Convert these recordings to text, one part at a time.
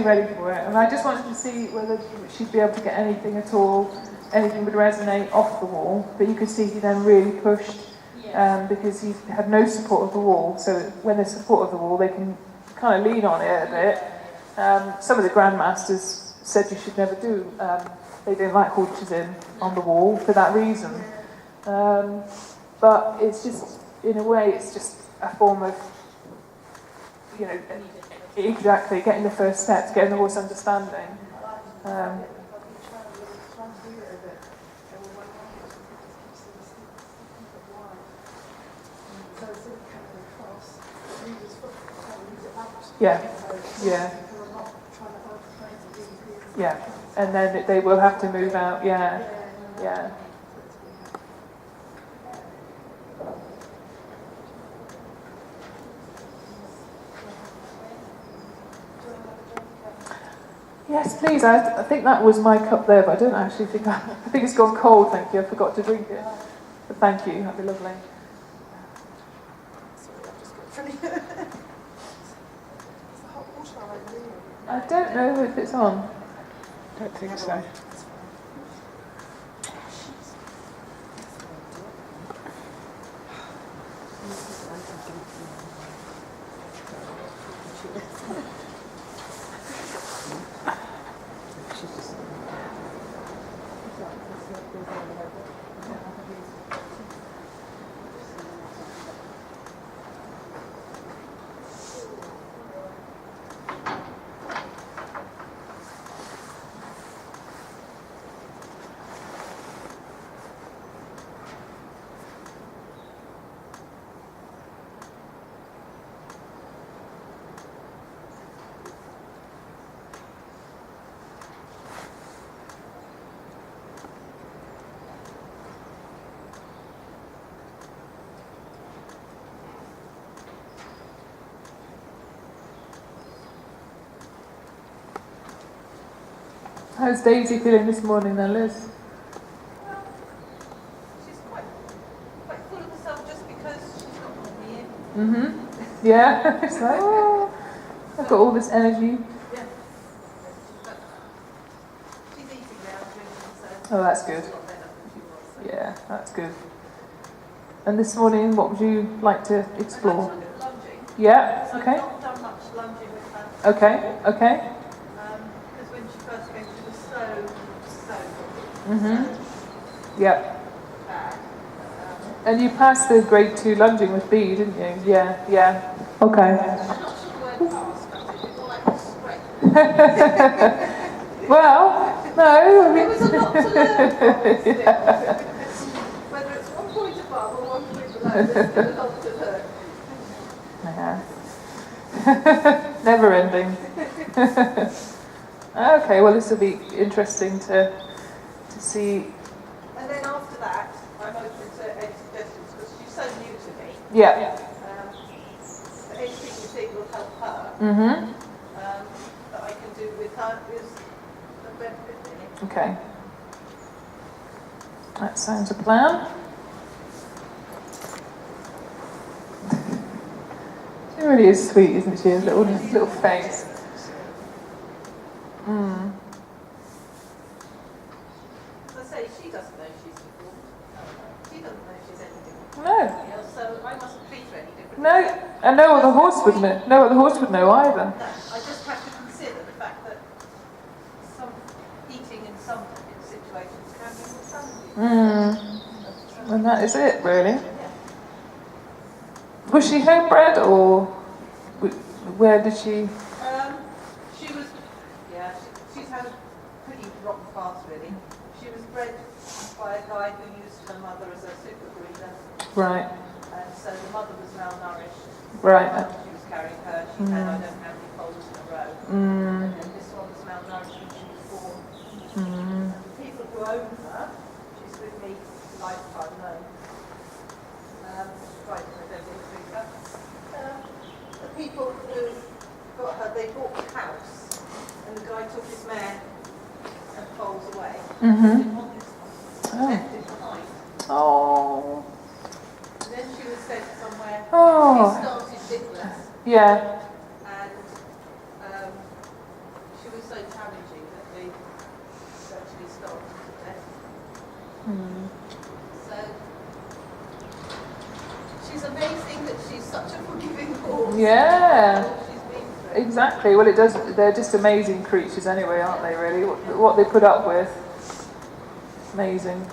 ready for it. And I just wanted to see whether she'd be able to get anything at all, anything would resonate off the wall. But you could see he then really pushed because he had no support of the wall. So when there's support of the wall, they can kind of lean on it a bit. Some of the grandmasters said you should never do. They didn't like haunches in on the wall for that reason. But it's just, in a way, it's just a form of, you know, exactly, getting the first steps, getting the horse understanding. Yeah, and then they will have to move out, yeah. Yes, please. I think that was my cup there, but I don't actually think I think it's gone cold, thank you. I forgot to drink it. But thank you, that'd be lovely. I don't know if it's on. I don't think so. How's Daisy feeling this morning then, Liz? Well, she's quite full of herself just because she's not on me in. Yeah. It's like, oh, I've got all this energy. Yeah. But she's eating now, drinking, so Oh, that's good. she's a lot better than she was. So. Yeah, that's good. And this morning, what would you like to explore? I'd like to look at lunging. Yeah, So okay. I've not done much lunging with her. Okay. Because when she first came, she was so Yep. bad. And you passed the grade 2 lunging with B, didn't you? Yeah. Okay. I'm not sure the word pass, but it's more like straight. Well, no. I mean, There was a lot to learn from still. Whether it's 1 point above or 1 point below, there's still a lot to learn. Yeah. Never ending. Okay, well this will be interesting to see. And then after that, I'm open to any suggestions because she's so new to me. Yeah. So anything you think will help her, that I can do with her is a benefit really. Okay. That sounds a plan. She really is sweet, isn't she? A little face. As I say, she doesn't know she's deformed. She doesn't know she's anything. No. So I mustn't treat her any different. No. And no other horse would know. No other horse would know either. No, I just have to consider the fact that some eating in some situations can be insanity. And that is it, really. Was she homebred or where did she? She was, she's had a pretty rotten past really. She was bred by a guy who used her mother as a super breeder. Right. And so the mother was malnourished. Right. She was carrying her. She had I don't know how many foals in a row. And then this one was malnourished when she was born. And the people who own her, she's with me lifetime known. Right, I don't think that. The people who got her, they bought the house, and the guy took his mare and foals away. Didn't want this one. Left it behind. Oh. And then she was sent somewhere. Oh. She started Dickless. Yeah. And was so challenging that we actually stopped today. So she's amazing that she's such a forgiving force. Yeah. All she's been through. Exactly. Well, it does. They're just amazing creatures, anyway, aren't they? Really, what they put up with, amazing.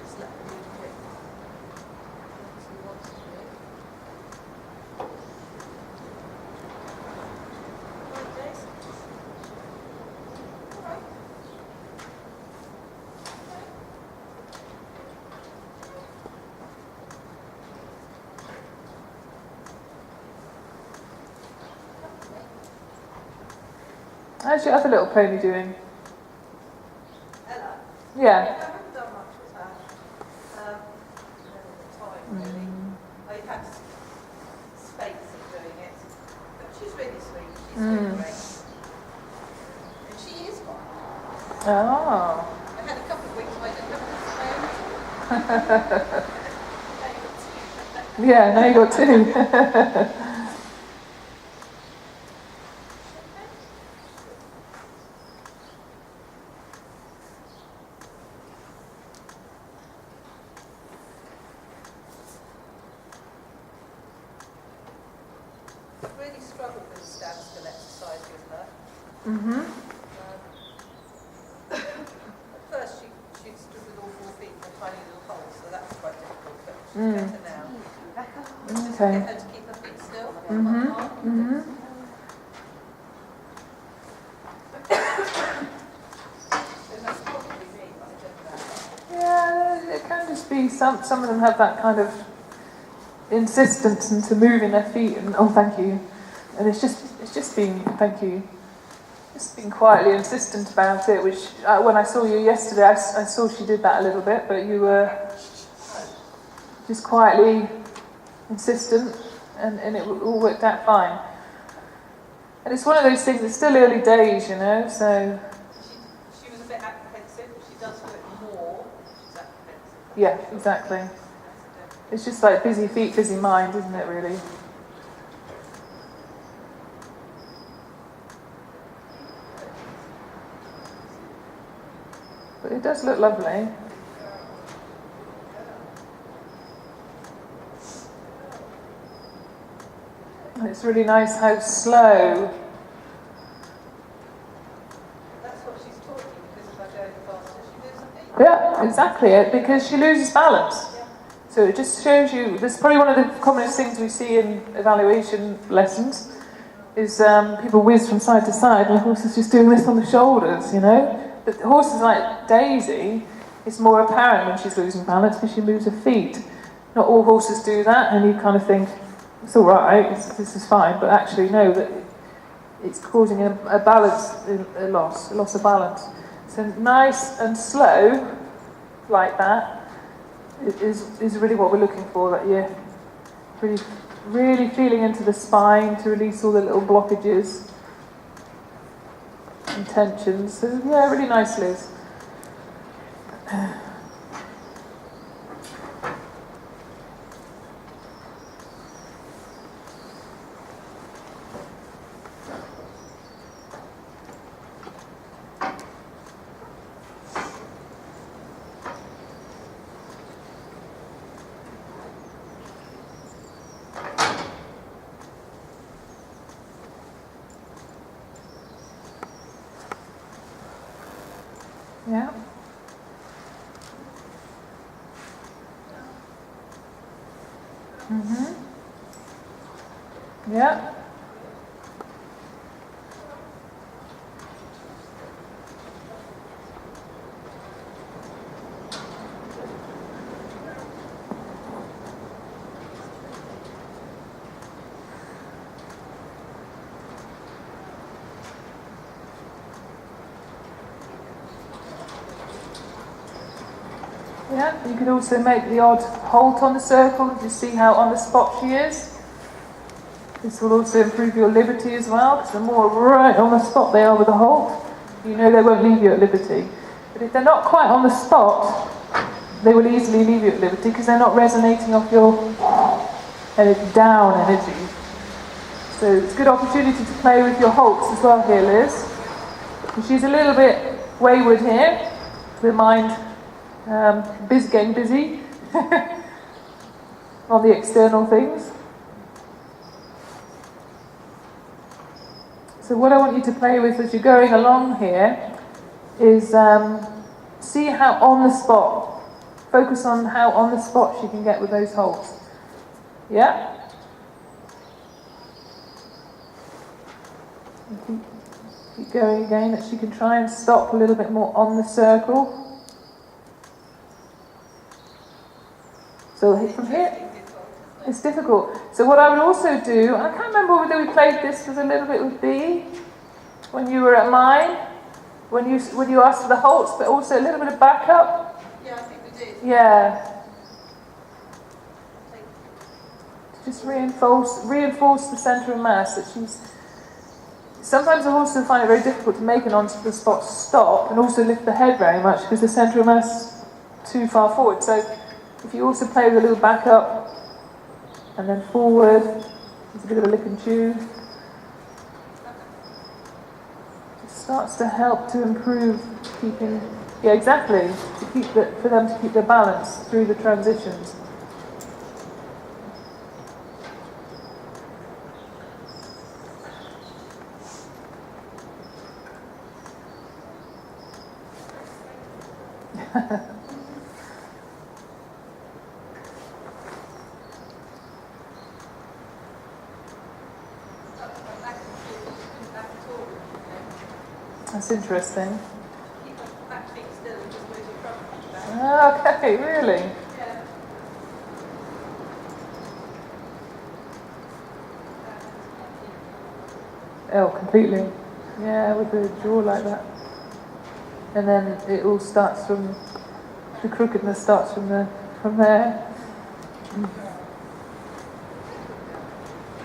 Just let them do what she wants to do. Right, Jason? All right. How's your other little pony doing? Ella? Yeah. I haven't done much with her. Time, really. I had space of doing it. But she's really sweet. She's doing great. And she is one. Oh. I had a couple of weeks where I didn't have to Yeah. Now you got two. I've really struggled with standstill exercise with her. At first she stood with all 4 feet in a tiny little hole, so that was quite difficult, but she's better now. Just Okay. get her to keep her feet still. So that's probably me, but I don't know. Yeah, it can just be some of them have that kind of insistence into moving their feet and oh thank you, and it's just being thank you, just being quietly insistent about it. Which when I saw you yesterday, I saw she did that a little bit, but you were just quietly insistent, and it all worked out fine. And it's one of those things. It's still early days, you know, so. She was a bit apprehensive, but she does do it more. She's apprehensive. Yeah, exactly. It's just like busy feet, busy mind, isn't it, really? But it does look lovely. And it's really nice how slow. That's what she's taught me, because if I go faster, she moves her feet. Yeah, exactly it, because she loses balance. So it just shows you, this is probably one of the commonest things we see in evaluation lessons, is people whiz from side to side and the horse is just doing this on the shoulders, you know. But horses like Daisy, it's more apparent when she's losing balance because she moves her feet. Not all horses do that, and you kind of think, it's all right, this is fine, but actually no, that it's causing a balance, a loss of balance. So nice and slow, like that, is really what we're looking for, that you're really feeling into the spine to release all the little blockages and tensions. So yeah, really nice, Liz. Yeah. Yeah. Yeah, you could also make the odd halt on the circle to see how on the spot she is. This will also improve your liberty as well, because the more right on the spot they are with the halt, you know they won't leave you at liberty. But if they're not quite on the spot, they will easily leave you at liberty because they're not resonating off your down energy. So it's a good opportunity to play with your halts as well here, Liz. And she's a little bit wayward here, her mind getting busy on the external things. So what I want you to play with as you're going along here is see how on the spot, focus on how on the spot she can get with those holds. Yeah? Keep going again, that she can try and stop a little bit more on the circle. So from here, it's difficult. So what I would also do, I can't remember whether we played this with a little bit with B, when you were at mine, when you asked for the halts, but also a little bit of backup. Yeah, I think we did. Yeah. Just reinforce the centre of mass, that she's... Sometimes I also find it very difficult to make an on-the-spot stop and also lift the head very much because the centre of mass is too far forward. So if you also play with a little backup and then forward, it's a bit of a lick and chew. It starts to help to improve keeping... Yeah, exactly. For them to keep their balance through the transitions. That's interesting. Keep the back feet still and just move your front feet back. Okay, really? Yeah. Oh, completely. Yeah, with the jaw like that. And then it all starts from, the crookedness starts from there.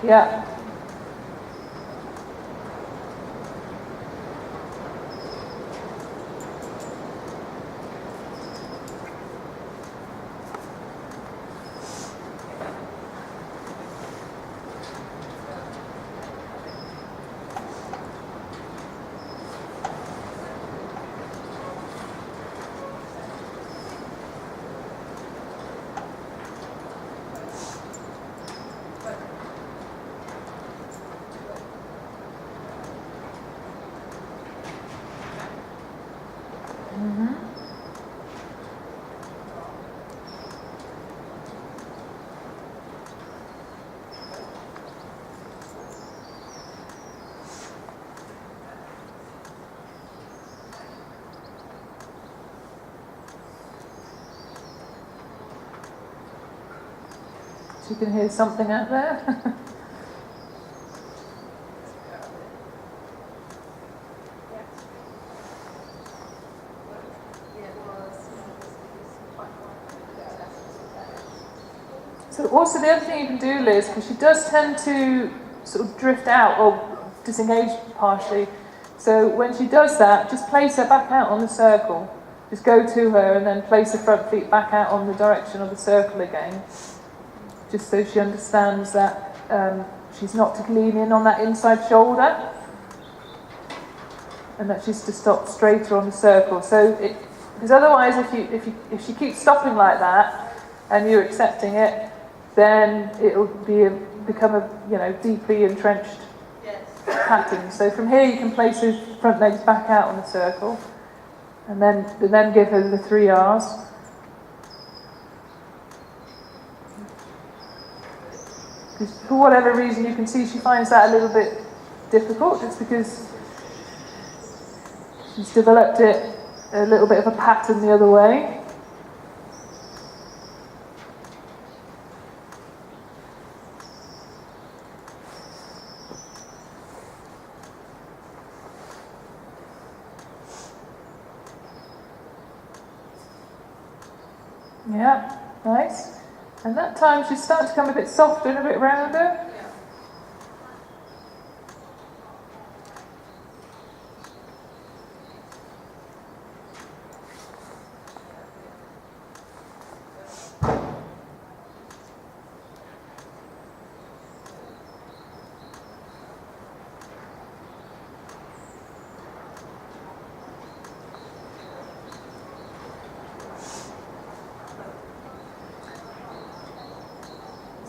Yeah. You can hear something out there. So also the other thing you can do, Liz, because she does tend to sort of drift out or disengage partially. So when she does that, just place her back out on the circle. Just go to her and then place her front feet back out on the direction of the circle again. Just so she understands that she's not to lean in on that inside shoulder, and that she's to stop straighter on the circle. So, because otherwise, if she keeps stopping like that, and you're accepting it, then it'll become a deeply entrenched pattern. So from here, you can place her front legs back out on the circle, and then give her the 3 R's. For whatever reason, you can see she finds that a little bit difficult, just because she's developed it a little bit of a pattern the other way. Yeah, nice. And that time she's starting to come a bit softer and a bit rounder.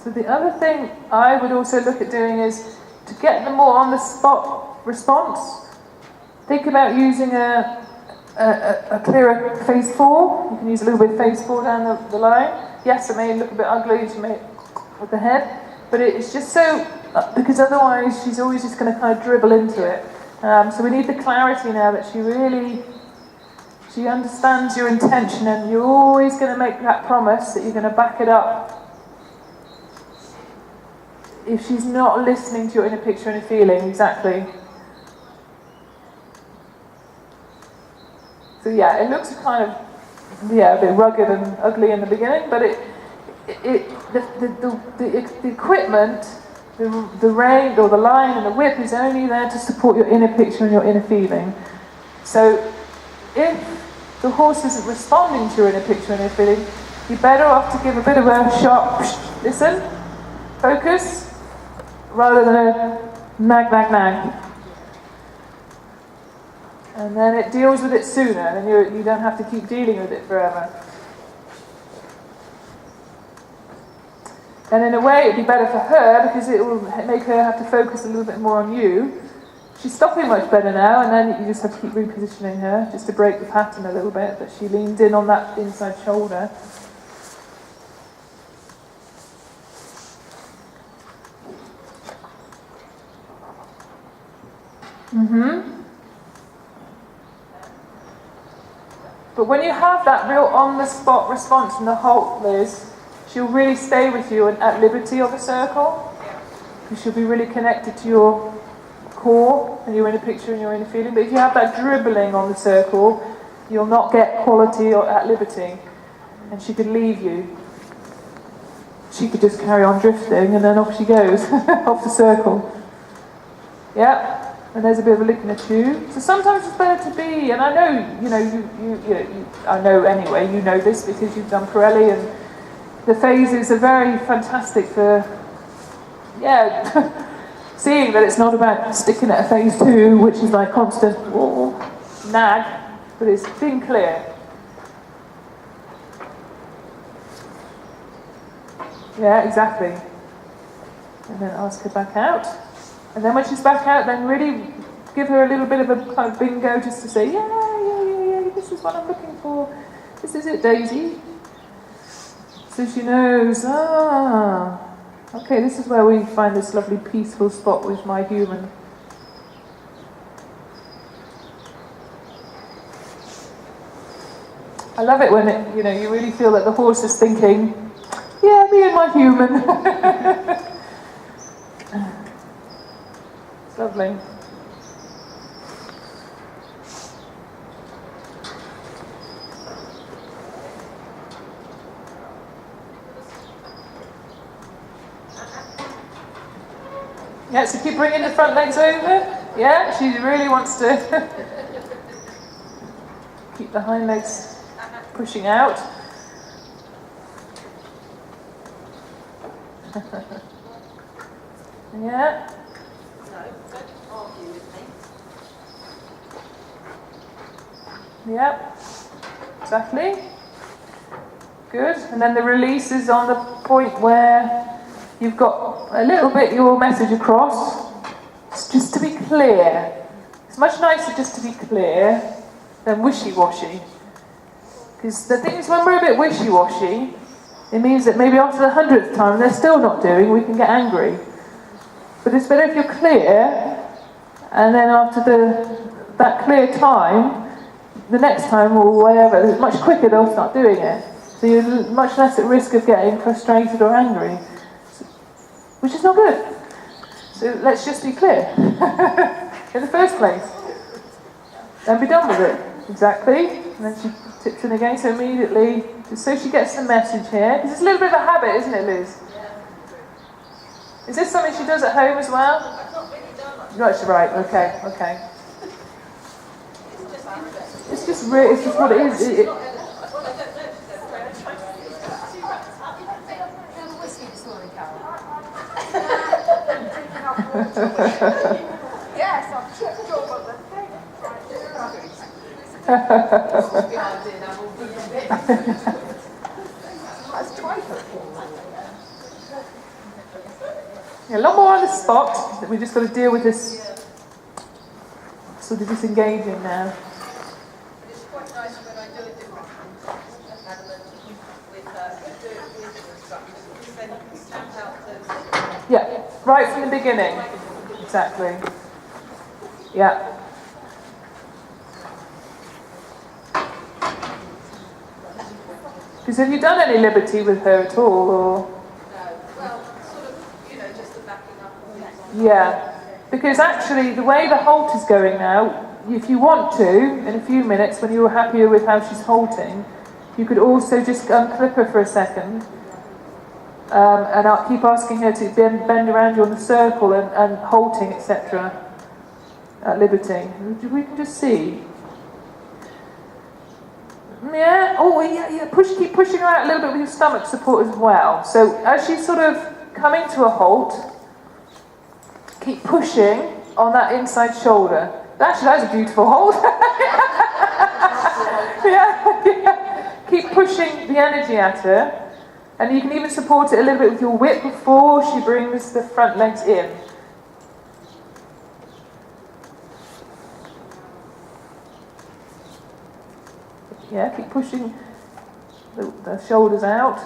So the other thing I would also look at doing is to get the more on the spot response. Think about using a clearer phase 4. You can use a little bit of phase 4 down the line. Yes, it may look a bit ugly with the head, but it's just so, because otherwise she's always just going to kind of dribble into it. So we need the clarity now that she understands your intention, and you're always going to make that promise that you're going to back it up. If she's not listening to your inner picture and feeling, exactly. So yeah, it looks kind of a bit rugged and ugly in the beginning, but the equipment, the rein or the line and the whip is only there to support your inner picture and your inner feeling. So if the horse isn't responding to your inner picture and inner feeling, you're better off to give a bit of a sharp listen, focus, rather than a nag, nag, nag. And then it deals with it sooner, and you don't have to keep dealing with it forever. And in a way, it'd be better for her because it will make her have to focus a little bit more on you. She's stopping much better now, and then you just have to keep repositioning her just to break the pattern a little bit. But she leans in on that inside shoulder. But when you have that real on-the-spot response from the halt, Liz, she'll really stay with you at liberty of the circle. Because she'll be really connected to your core and your inner picture and your inner feeling. But if you have that dribbling on the circle, you'll not get quality or at liberty. And she could leave you. She could just carry on drifting, and then off she goes, off the circle. Yeah? And there's a bit of a lick in a tube. So sometimes it's better to be, and I know, I know anyway, you know this because you've done Pirelli, and the phases are very fantastic for, seeing that it's not about sticking at a phase 2, which is like constant nag, but it's being clear. Yeah, exactly. And then ask her back out. And then when she's back out, then really give her a little bit of a kind of bingo just to say, yeah, this is what I'm looking for. This is it, Daisy. So she knows, okay, this is where we find this lovely peaceful spot with my human. I love it when you really feel that the horse is thinking, yeah, me and my human. It's lovely. Yeah, so keep bringing the front legs over. Yeah, she really wants to keep the hind legs pushing out. Yeah. No, don't argue with me. Yep. Exactly. Good. And then the release is on the point where you've got a little bit your message across. It's just to be clear. It's much nicer just to be clear than wishy-washy. Because the thing is, when we're a bit wishy-washy, it means that maybe after the 100th time they're still not doing, we can get angry. But it's better if you're clear, and then after that clear time, the next time or whatever, much quicker they'll start doing it. So you're much less at risk of getting frustrated or angry, which is not good. So let's just be clear in the first place, and be done with it. Exactly. And then she tips in again, so immediately, just so she gets the message here, because it's a little bit of a habit, isn't it, Liz? Is this something she does at home as well? I've not really done much. That's right. Okay. It's just interesting. It's just what it is. Well, I don't know. She said, "We're trying to use two rats." Have a whiskey this morning, Carol. Yes, I've checked your mother. Behind in, I'm all That's twice. Yeah, a lot more on the spot. We've just got to deal with this sort of disengaging now. But it's quite nice when I do a different element with her, do it with the instructions, because then you can stamp out those. Yeah, right from the beginning. Exactly. Yeah. Because have you done any liberty with her at all, or? No, well, sort of, just the backing up and things on. Yeah. Because actually, the way the halt is going now, if you want to, in a few minutes, when you're happier with how she's halting, you could also just unclip her for a second. And I'll keep asking her to bend around you on the circle and halting, etc. At liberty. We can just see. Yeah. Oh, yeah. Keep pushing her out a little bit with your stomach support as well. So as she's sort of coming to a halt, keep pushing on that inside shoulder. Actually, that was a beautiful hold. yeah. Keep pushing the energy at her. And you can even support it a little bit with your whip before she brings the front legs in. Yeah, keep pushing the shoulders out.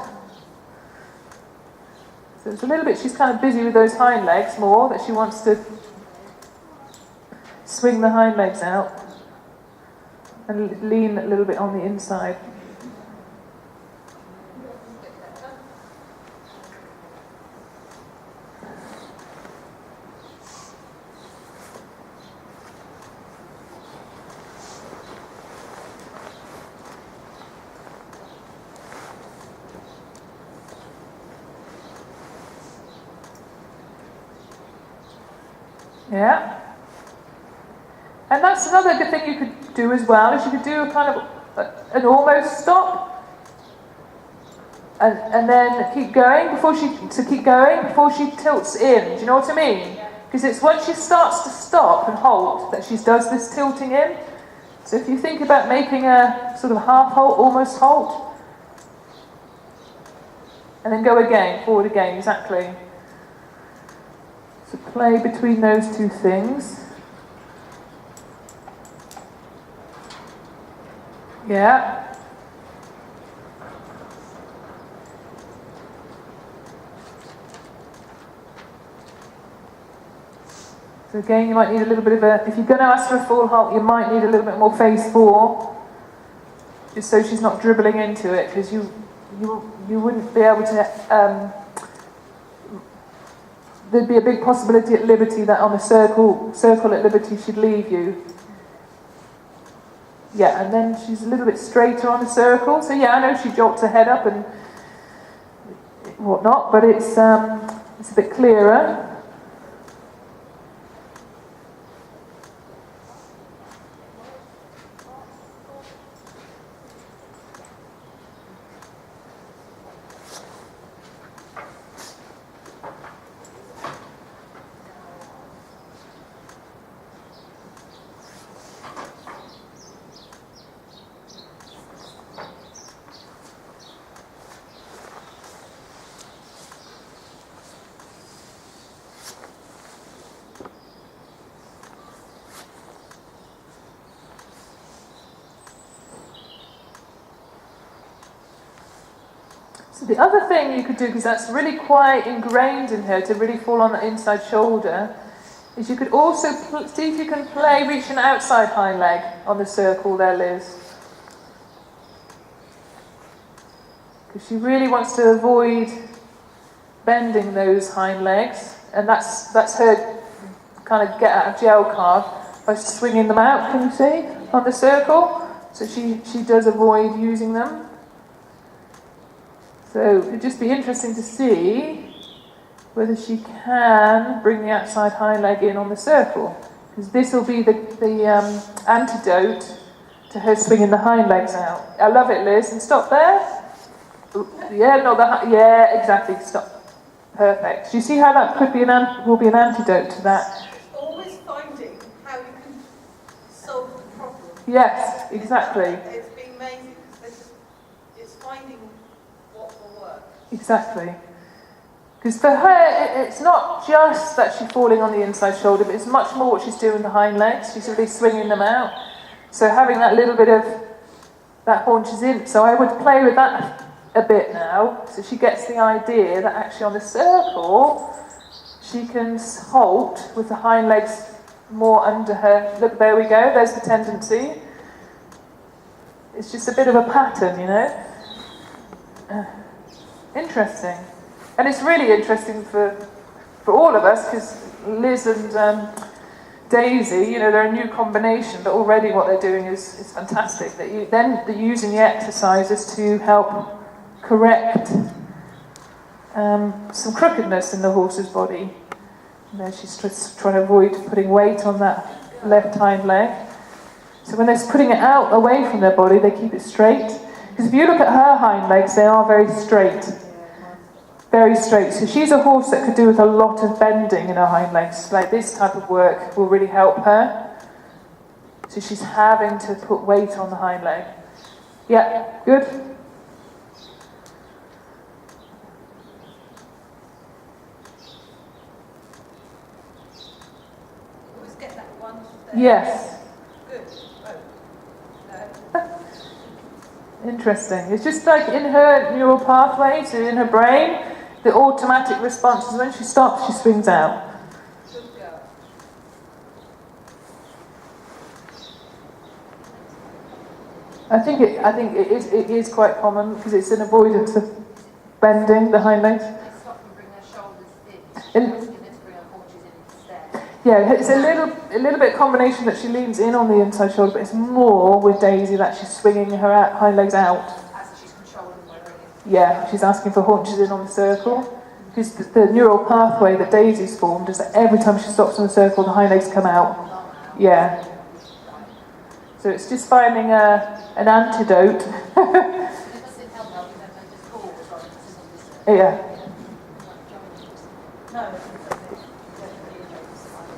So it's a little bit, she's kind of busy with those hind legs more, that she wants to swing the hind legs out and lean a little bit on the inside. Yeah. And that's another good thing you could do as well, is you could do a kind of an almost stop. And then keep going before she tilts in. Do you know what I mean? Because it's once she starts to stop and halt that she does this tilting in. So if you think about making a sort of half halt, almost halt, and then go again, forward again, exactly. So play between those two things. Yeah. So again, you might need a little bit of a, if you're going to ask for a full halt, you might need a little bit more phase 4, just so she's not dribbling into it, because you wouldn't be able to, there'd be a big possibility at liberty that on a circle at liberty she'd leave you. Yeah, and then she's a little bit straighter on the circle, so yeah, I know she jolts her head up and whatnot, but it's a bit clearer. So the other thing you could do, because that's really quite ingrained in her to really fall on the inside shoulder, is you could also see if you can play reaching outside hind leg on the circle there, Liz. Because she really wants to avoid bending those hind legs, and that's her kind of get out of jail card by swinging them out, can you see, on the circle? So she does avoid using them. So it'd just be interesting to see whether she can bring the outside hind leg in on the circle, because this will be the antidote to her swinging the hind legs out. I love it, Liz. And stop there. Yeah, not the yeah, exactly. Stop. Perfect. Do you see how that could be will be an antidote to that? Always finding how you can solve the problem. Yes, exactly. It's been amazing because it's finding what will work. Exactly. Because for her, it's not just that she's falling on the inside shoulder, but it's much more what she's doing with the hind legs. She's really swinging them out. So having that little bit of that haunches in. So I would play with that a bit now. So she gets the idea that actually on the circle, she can halt with the hind legs more under her. Look, there we go. There's the tendency. It's just a bit of a pattern, you know. Interesting. And it's really interesting for all of us, because Liz and Daisy, you know, they're a new combination, but already what they're doing is fantastic. They're using the exercises to help correct some crookedness in the horse's body. You know, she's just trying to avoid putting weight on that left hind leg. So when they're putting it out away from their body, they keep it straight. Because if you look at her hind legs, they are very straight. Very straight. So she's a horse that could do with a lot of bending in her hind legs. Like this type of work will really help her. So she's having to put weight on the hind leg. Yeah, good. Always get that one there. Yes. Good. Oh. No. Interesting. It's just like in her neural pathway, so in her brain, the automatic response is when she stops, she swings out. Good girl. I think it is quite common because it's an avoidance of bending the hind legs. They stop and bring their shoulders in. In- Asking her to bring her haunches in instead. Yeah, it's a little bit combination that she leans in on the inside shoulder, but it's more with Daisy that she's swinging her hind legs out. As she's controlling where it is. Yeah, she's asking for haunches in on the circle. Because the neural pathway that Daisy's formed is that every time she stops on the circle, the hind legs come out. Yeah. So it's just finding an antidote. It doesn't help though, because they just fall as well. It's just Yeah. No, definitely.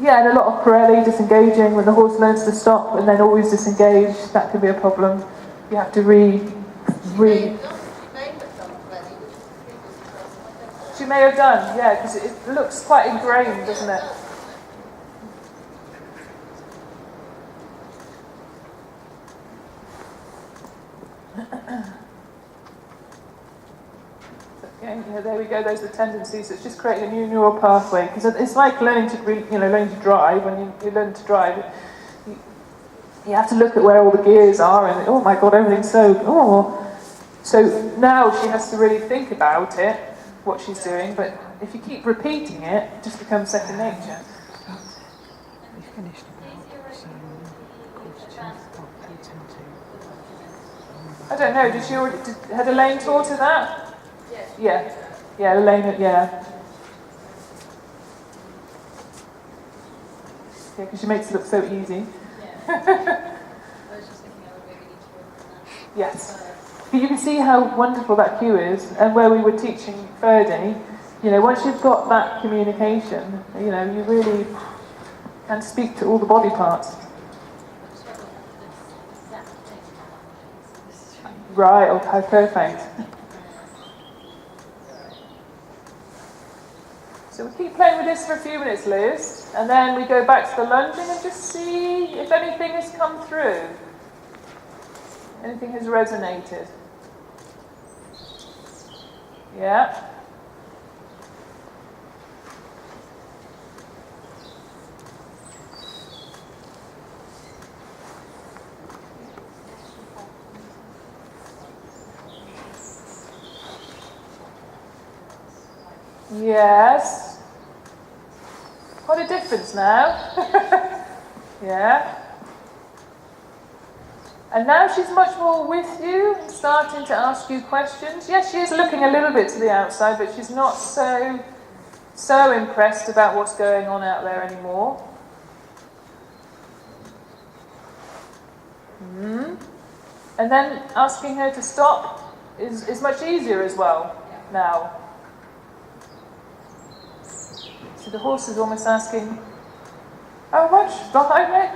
Yeah, and a lot of Pirelli disengaging when the horse learns to stop and then always disengage. That can be a problem. You have to She may have done, yeah, because it looks quite ingrained, doesn't it? Okay, yeah, there we go. Those are the tendencies. It's just creating a new neural pathway because it's like learning to drive. When you learn to drive, you have to look at where all the gears are, and oh my God, everything's So now she has to really think about it, what she's doing. But if you keep repeating it, it just becomes second nature. We finished about 10 to. I don't know. Had Elaine taught her that? Yeah, Elaine. Yeah, because she makes it look so easy. Yes. But you can see how wonderful that cue is, and where we were teaching Ferdy, once you've got that communication, you really can speak to all the body parts. Right, okay, perfect. So we keep playing with this for a few minutes, Liz, and then we go back to the lunging and just see if anything has come through. Anything has resonated. Yeah. Yes. What a difference now. Yeah. And now she's much more with you and starting to ask you questions. Yes, she is looking a little bit to the outside, but she's not so impressed about what's going on out there anymore. And then asking her to stop is much easier as well now. So the horse is almost asking, how much behind me?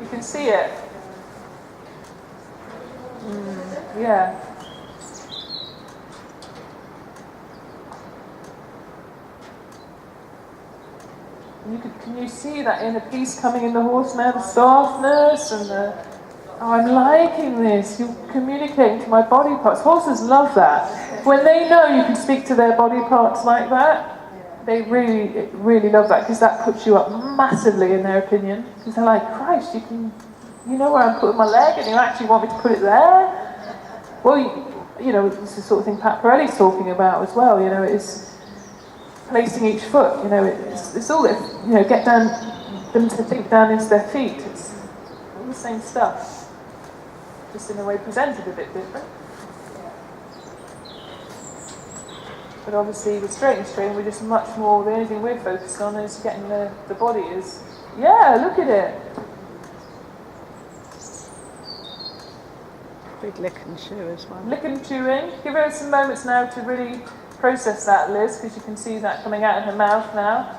You can see it. Yeah. Can you see that inner peace coming in the horse now? The softness and the, oh, I'm liking this. You're communicating to my body parts. Horses love that. When they know you can speak to their body parts like that, they really, really love that, because that puts you up massively in their opinion. Because they're like, Christ, you know where I'm putting my leg, and you actually want me to put it there? Well, you know, it's the sort of thing Pat Pirelli's talking about as well. You know, it's placing each foot. You know, it's all that, you know, get down them to think down into their feet. It's all the same stuff, just in a way presented a bit different. But obviously with straight and strain, we're just much more, the only thing we're focused on is getting the body is, yeah, look at it. Big lick and chew as well. Lick and chewing. Give her some moments now to really process that, Liz, because you can see that coming out of her mouth now.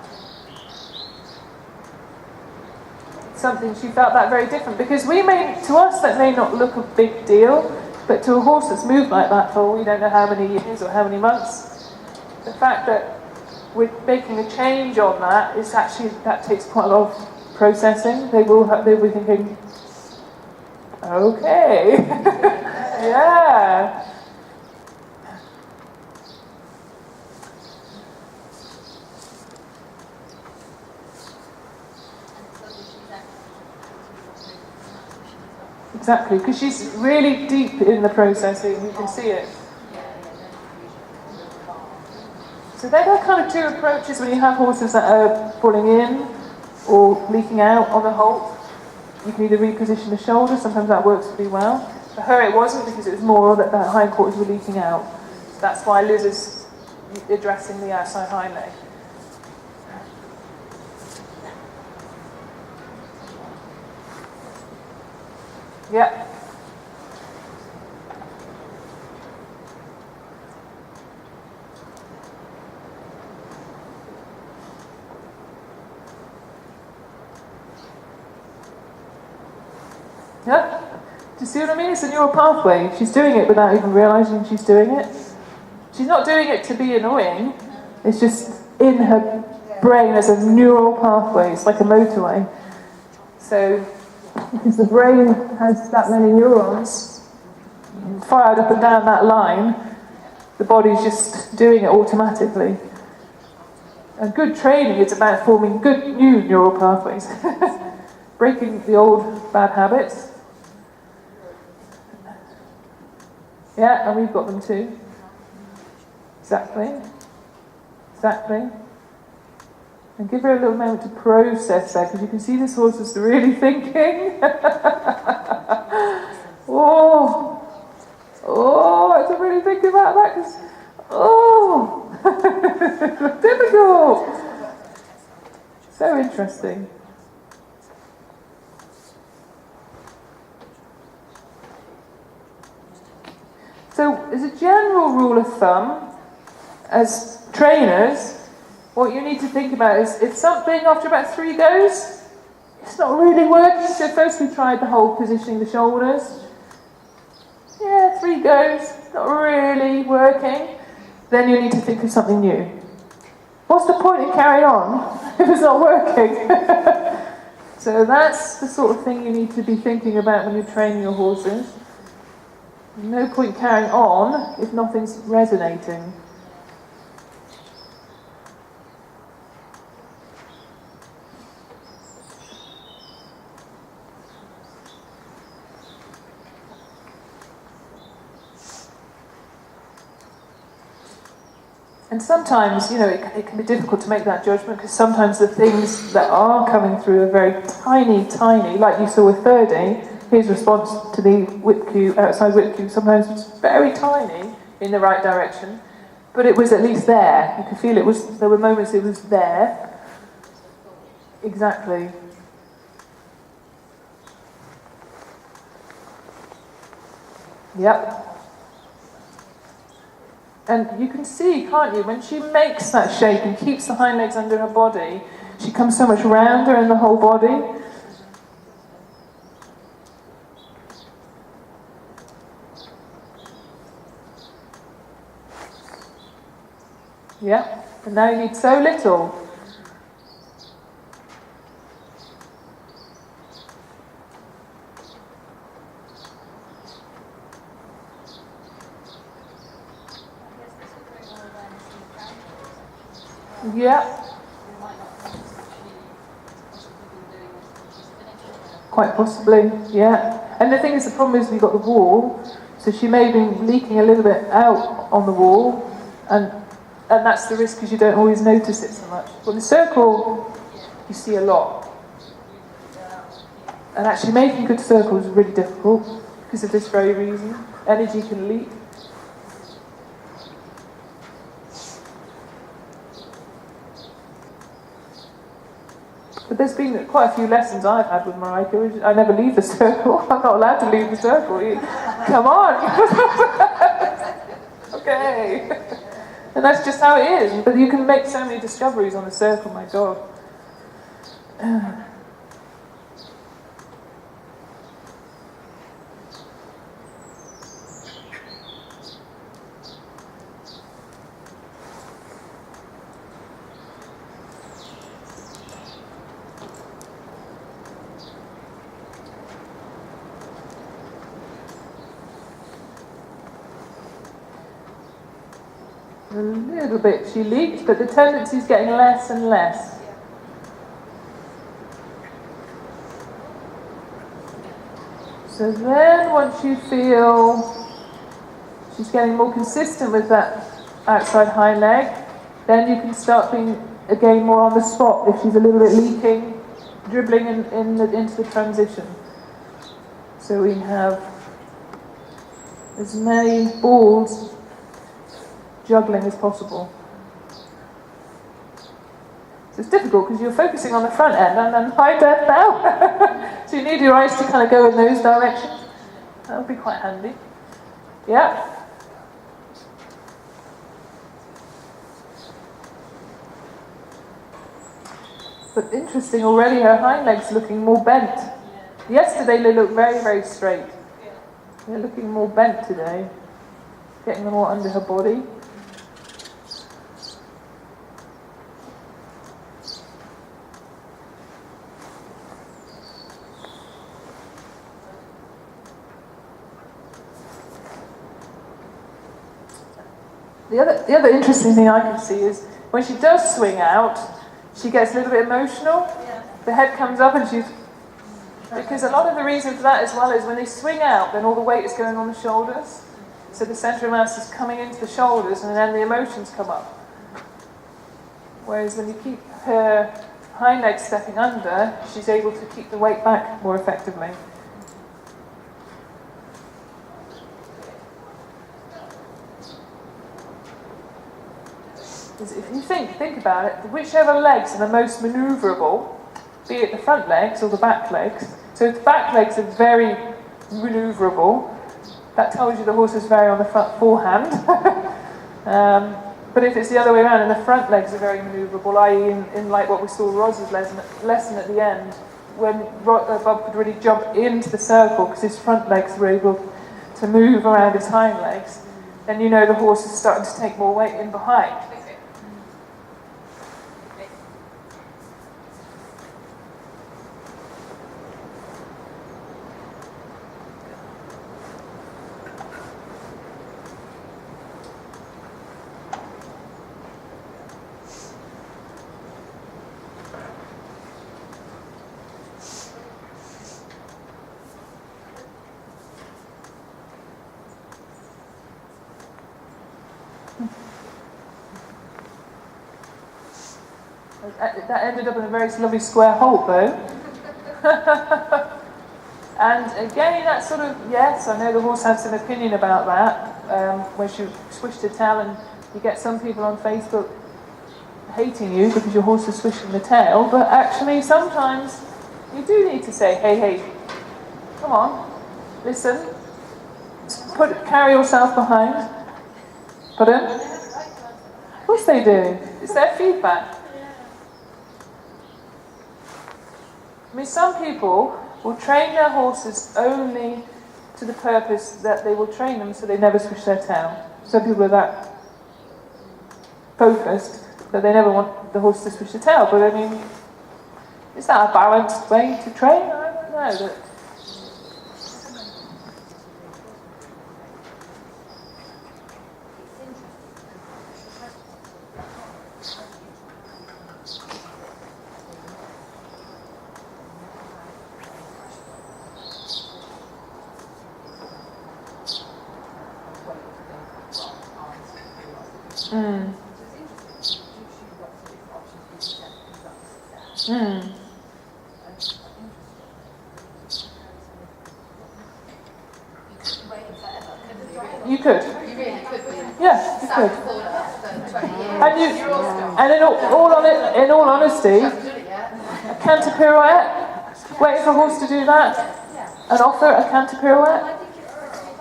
Something, she felt that very different, because to us that may not look a big deal, but to a horse that's moved like that for we don't know how many years or how many months, the fact that we're making a change on that is actually, that takes quite a lot of processing. They'll be thinking, okay, yeah. Exactly, because she's really deep in the processing, you can see it. So there are kind of two approaches when you have horses that are pulling in or leaking out on the halt. You can either reposition the shoulders, sometimes that works pretty well. For her it wasn't, because it was more that the hindquarters were leaking out. So that's why Liz is addressing the outside hind leg. Yep. Yeah? Do you see what I mean? It's a neural pathway. She's doing it without even realising she's doing it. She's not doing it to be annoying. It's just in her brain as a neural pathway. It's like a motorway. So, because the brain has that many neurons fired up and down that line, the body's just doing it automatically. And good training is about forming good new neural pathways. Breaking the old bad habits. Yeah, and we've got them too. Exactly. Exactly. And give her a little moment to process that, because you can see this horse is really thinking. I have to really think about that, because, difficult. So interesting. So, as a general rule of thumb, as trainers, what you need to think about is, if something after about 3 goes, it's not really working. So first we tried the whole positioning the shoulders. Yeah, 3 goes, not really working. Then you need to think of something new. What's the point in carrying on if it's not working? So that's the sort of thing you need to be thinking about when you're training your horses. No point carrying on if nothing's resonating. And sometimes, you know, it can be difficult to make that judgment, because sometimes the things that are coming through are very tiny, like you saw with Ferdy. His response to the whip cue, outside whip cue, sometimes was very tiny in the right direction, but it was at least there. You could feel it was, there were moments it was there. Exactly. Yep. And you can see, can't you, when she makes that shape and keeps the hind legs under her body, she comes so much rounder in the whole body. Yeah, and now you need so little. Yeah, We might not think it's actually possibly been doing this when she's finished. quite possibly, yeah. And the thing is, the problem is we've got the wall, so she may have been leaking a little bit out on the wall, and that's the risk because you don't always notice it so much. Well, the circle, you see a lot. And actually making good circles is really difficult because of this very reason. Energy can leak. But there's been quite a few lessons I've had with Marika. I never leave the circle. I'm not allowed to leave the circle. Come on. Okay. And that's just how it is. But you can make so many discoveries on the circle, my God. A little bit she leaked, but the tendency is getting less and less. So then once you feel she's getting more consistent with that outside hind leg, then you can start being again more on the spot if she's a little bit leaking, dribbling into the transition. So we have as many balls juggling as possible. So it's difficult because you're focusing on the front end and then hind end now. So you need your eyes to kind of go in those directions. That would be quite handy. Yeah. But interesting, already her hind legs looking more bent. Yesterday they looked very, very straight. They're looking more bent today. Getting them all under her body. The other interesting thing I can see is when she does swing out, she gets a little bit emotional. Yeah. The head comes up and she's... Because a lot of the reason for that as well is when they swing out, then all the weight is going on the shoulders. So the centre of mass is coming into the shoulders and then the emotions come up. Whereas when you keep her hind leg stepping under, she's able to keep the weight back more effectively. If you think about it, whichever legs are the most manoeuvrable, be it the front legs or the back legs. So if the back legs are very manoeuvrable, that tells you the horse is very on the front forehand. But if it's the other way around and the front legs are very manoeuvrable, i.e. in like what we saw Roz's lesson at the end, when Bob could really jump into the circle because his front legs were able to move around his hind legs, then you know the horse is starting to take more weight in behind. That ended up in a very lovely square hole, though. And again, that sort of, yes, I know the horse has an opinion about that, when she swished her tail, and you get some people on Facebook hating you because your horse is swishing the tail, but actually sometimes you do need to say, hey, come on, listen, carry yourself behind. Pardon? Of course they do. It's their feedback. I mean, some people will train their horses only to the purpose that they will train them so they never swish their tail. Some people are that focused that they never want the horse to swish the tail. But I mean, is that a balanced way to train? I don't know. Mm. Mm. You could. You really could be. Yeah, you could. For 20 years. And you, and in all honesty, a canter pirouette, waiting for a horse to do that, and offer a canter pirouette.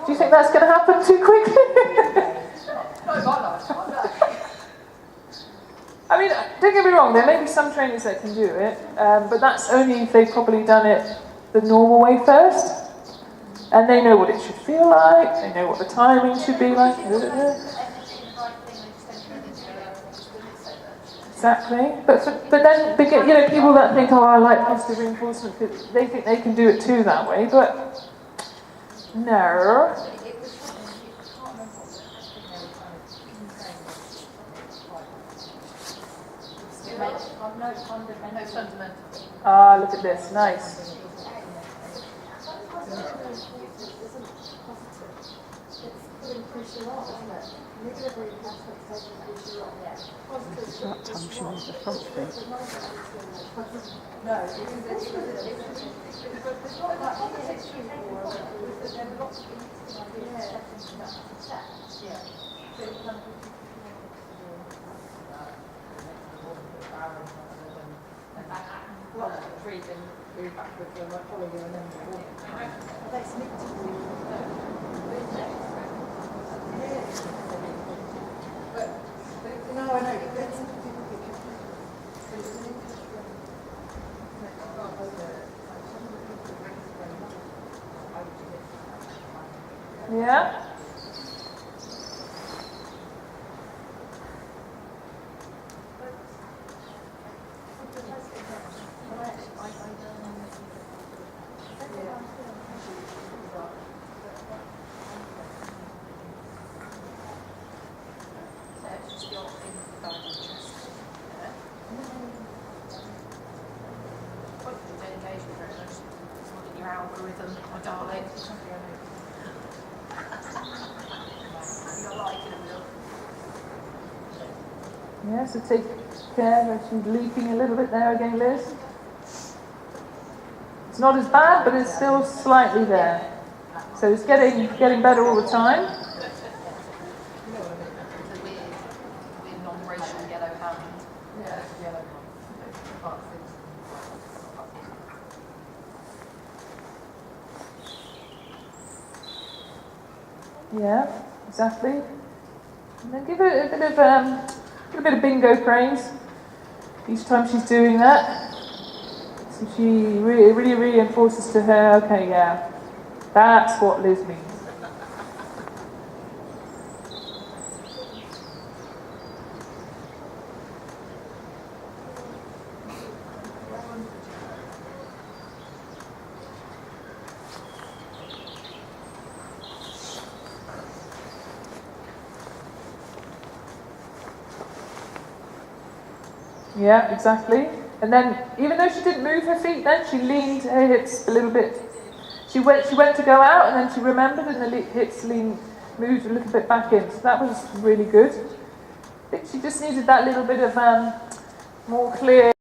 Do you think that's going to happen too quickly? I mean, don't get me wrong, there may be some trainers that can do it, but that's only if they've probably done it the normal way first. And they know what it should feel like, they know what the timing should be like. Exactly. But then, people that think, oh, I like positive reinforcement, they think they can do it too that way, but no. Ah, look at this, nice. That time she was the front feet. Yeah? Your algorithm, my darling. You're liking them, look. Yeah, so take care that she's leaping a little bit there again, Liz. It's not as bad, but it's still slightly there. So it's getting better all the time. The weird non-racial yellow hand. Yeah, exactly. And then give her a bit of bingo praise each time she's doing that. So she really reinforces to her, okay, yeah, that's what Liz means. Yeah, exactly. And then, even though she didn't move her feet then, she leaned her hips a little bit. She went to go out, and then she remembered, and the hips moved a little bit back in. So that was really good. I think she just needed that little bit of more clear